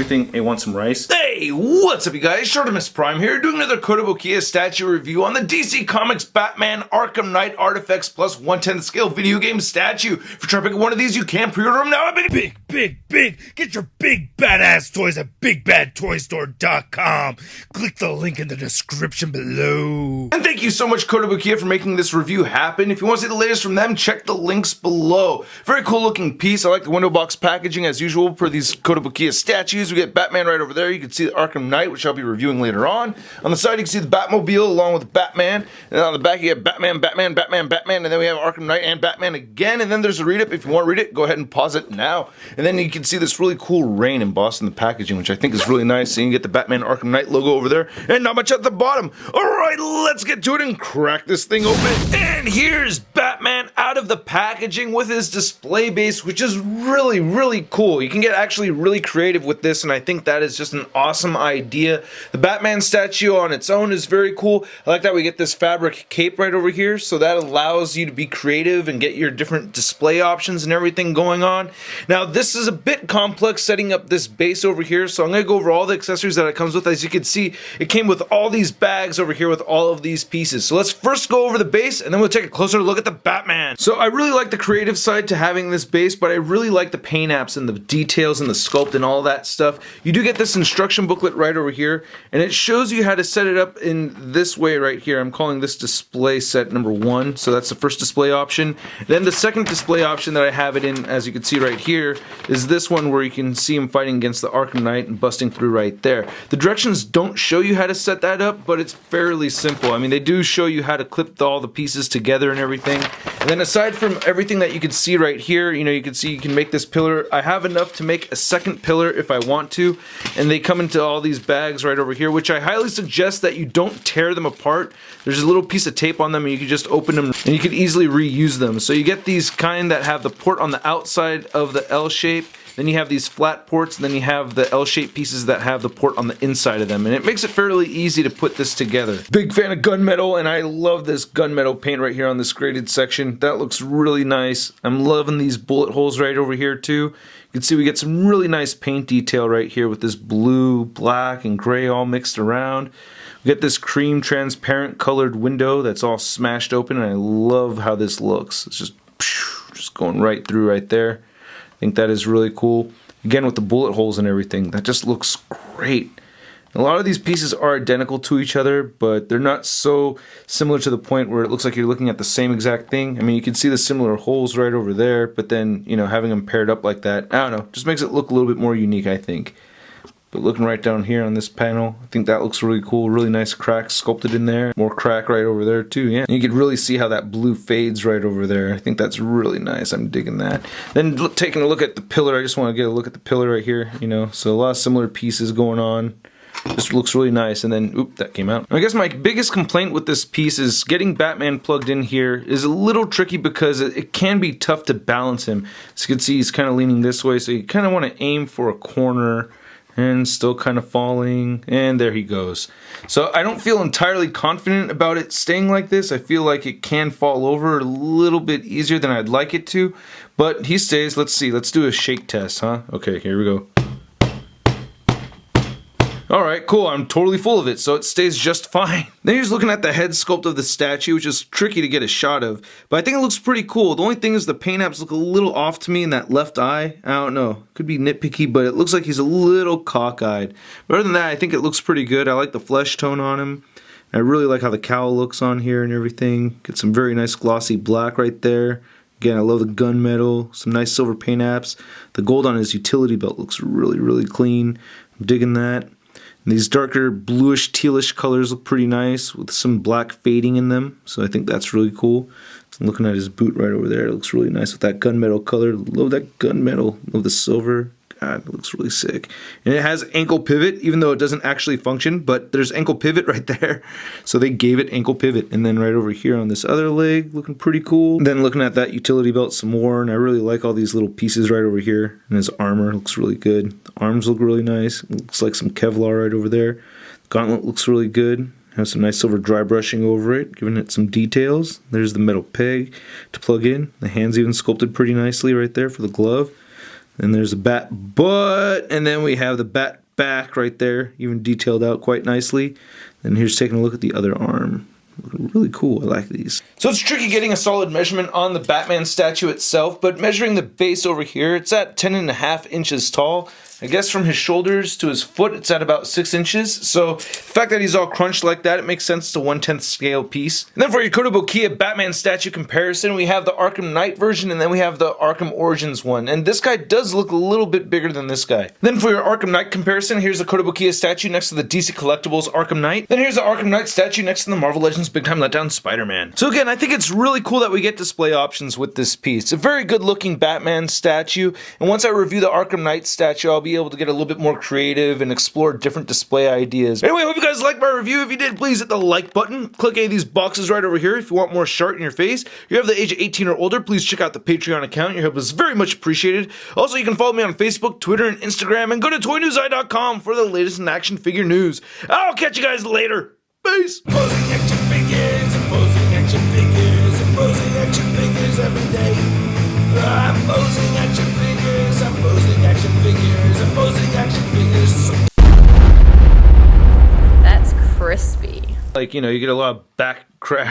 everything. Hey, want some rice? Hey, what's up you guys? ShartimusPrime here, doing another Kotobukiya statue review on the DC Comics Batman Arkham Knight ArtFX plus 1/10 scale video game statue. If you're trying to pick one of these, you can pre-order them now. Big! Get your big badass toys at BigBadToyStore.com. Click the link in the description below. And thank you so much, Kotobukiya, for making this review happen. If you want to see the latest from them, check the links below. Very cool looking piece. I like the window box packaging as usual for these Kotobukiya statues. We get Batman right over there. You can see the Arkham Knight, which I'll be reviewing later on. On the side, you can see the Batmobile along with Batman. And on the back, you have Batman, and then we have Arkham Knight and Batman again. And then there's a read-up. If you want to read it, go ahead and pause it now. And then you can see this really cool rain embossed in the packaging, which I think is really nice. So you can get the Batman Arkham Knight logo over there, and not much at the bottom. Alright, let's get to it and crack this thing open. And here's Batman out of the packaging with his display base, which is really cool. You can get actually really creative with this, and I think that is just an awesome idea. The Batman statue on its own is very cool. I like that we get this fabric cape right over here, so that allows you to be creative and get your different display options and everything going on. Now, this is a bit complex setting up this base over here, so I'm going to go over all the accessories that it comes with. As you can see, it came with all these bags over here with all of these pieces. So let's first go over the base, and then we'll take a closer look at the Batman. So I really like the creative side to having this base, but I really like the paint apps and the details and the sculpt and all that stuff. You do get this instruction booklet right over here, and it shows you how to set it up in this way right here. I'm calling this display set number 1, so that's the first display option. Then the second display option that I have it in, as you can see right here, is this one where you can see him fighting against the Arkham Knight and busting through right there. The directions don't show you how to set that up, but it's fairly simple. I mean, they do show you how to clip all the pieces together and everything. And then aside from everything that you can see right here, you know, you can see you can make this pillar. I have enough to make a second pillar if I want to, and they come into all these bags right over here, which I highly suggest that you don't tear them apart. There's a little piece of tape on them, and you can just open them, and you can easily reuse them. So you get these kind that have the port on the outside of the L shape. Then you have these flat ports, and then you have the L-shaped pieces that have the port on the inside of them, and it makes it fairly easy to put this together. Big fan of gunmetal, and I love this gunmetal paint right here on this graded section. That looks really nice. I'm loving these bullet holes right over here too. You can see we get some really nice paint detail right here with this blue, black, and gray all mixed around. We get this cream transparent colored window that's all smashed open, and I love how this looks. It's just going right through right there. I think that is really cool. Again, with the bullet holes and everything, that just looks great. A lot of these pieces are identical to each other, but they're not so similar to the point where it looks like you're looking at the same exact thing. I mean, you can see the similar holes right over there, but then, you know, having them paired up like that, I don't know, just makes it look a little bit more unique, I think. But looking right down here on this panel, I think that looks really cool. Really nice cracks sculpted in there. More crack right over there too, yeah. And you can really see how that blue fades right over there. I think that's really nice. I'm digging that. Then taking a look at the pillar, I just want to get a look at the pillar right here, you know. So a lot of similar pieces going on. Just looks really nice. And then, oop, that came out. I guess my biggest complaint with this piece is getting Batman plugged in here is a little tricky because it can be tough to balance him. As you can see, he's kind of leaning this way, so you kind of want to aim for a corner. And still kind of falling, and there he goes. So I don't feel entirely confident about it staying like this. I feel like it can fall over a little bit easier than I'd like it to, but he stays. Let's see, let's do a shake test, huh? Okay, here we go. Alright, cool, I'm totally full of it, so it stays just fine. Then you're just looking at the head sculpt of the statue, which is tricky to get a shot of, but I think it looks pretty cool. The only thing is the paint apps look a little off to me in that left eye. I don't know, could be nitpicky, but it looks like he's a little cockeyed. But other than that, I think it looks pretty good. I like the flesh tone on him. I really like how the cowl looks on here and everything. Get some very nice glossy black right there. Again, I love the gunmetal, some nice silver paint apps. The gold on his utility belt looks really clean. I'm digging that. And these darker bluish tealish colors look pretty nice with some black fading in them, so I think that's really cool. So I'm looking at his boot right over there. It looks really nice with that gunmetal color. Love that gunmetal. Love the silver. God, it looks really sick. And it has ankle pivot, even though it doesn't actually function, but there's ankle pivot right there. So they gave it ankle pivot. And then right over here on this other leg, looking pretty cool. And then looking at that utility belt some more, and I really like all these little pieces right over here. And his armor looks really good. The arms look really nice. It looks like some Kevlar right over there. The gauntlet looks really good. Has some nice silver dry brushing over it, giving it some details. There's the metal peg to plug in. The hands even sculpted pretty nicely right there for the glove. And there's a bat butt, and then we have the bat back right there, even detailed out quite nicely. And here's taking a look at the other arm. Really cool. I like these. So it's tricky getting a solid measurement on the Batman statue itself, but measuring the base over here, it's at 10.5 inches tall. I guess from his shoulders to his foot, it's at about 6 inches. So the fact that he's all crunched like that, it makes sense. It's a 1/10 scale piece. And then for your Kotobukiya Batman statue comparison, we have the Arkham Knight version, and then we have the Arkham Origins one. And this guy does look a little bit bigger than this guy. Then for your Arkham Knight comparison, here's the Kotobukiya statue next to the DC Collectibles Arkham Knight. Then here's the Arkham Knight statue next to the Marvel Legends Big Time Letdown Spider-Man. So again, I think it's really cool that we get display options with this piece. It's a very good looking Batman statue, and once I review the Arkham Knight statue, I'll be able to get a little bit more creative and explore different display ideas. Anyway, I hope you guys liked my review. If you did, please hit the like button. Click any of these boxes right over here if you want more Shart in your face. If you have the age of 18 or older, please check out the Patreon account. Your help is very much appreciated. Also, you can follow me on Facebook, Twitter, and Instagram, and go to toynewseye.com for the latest in action figure news. I'll catch you guys later. Peace. Posing action figures, imposing action figures, imposing action figures every day. I'm posing action figures, I'm posing action figures, I'm posing action figures. That's crispy. Like, you know, you get a lot of back crack.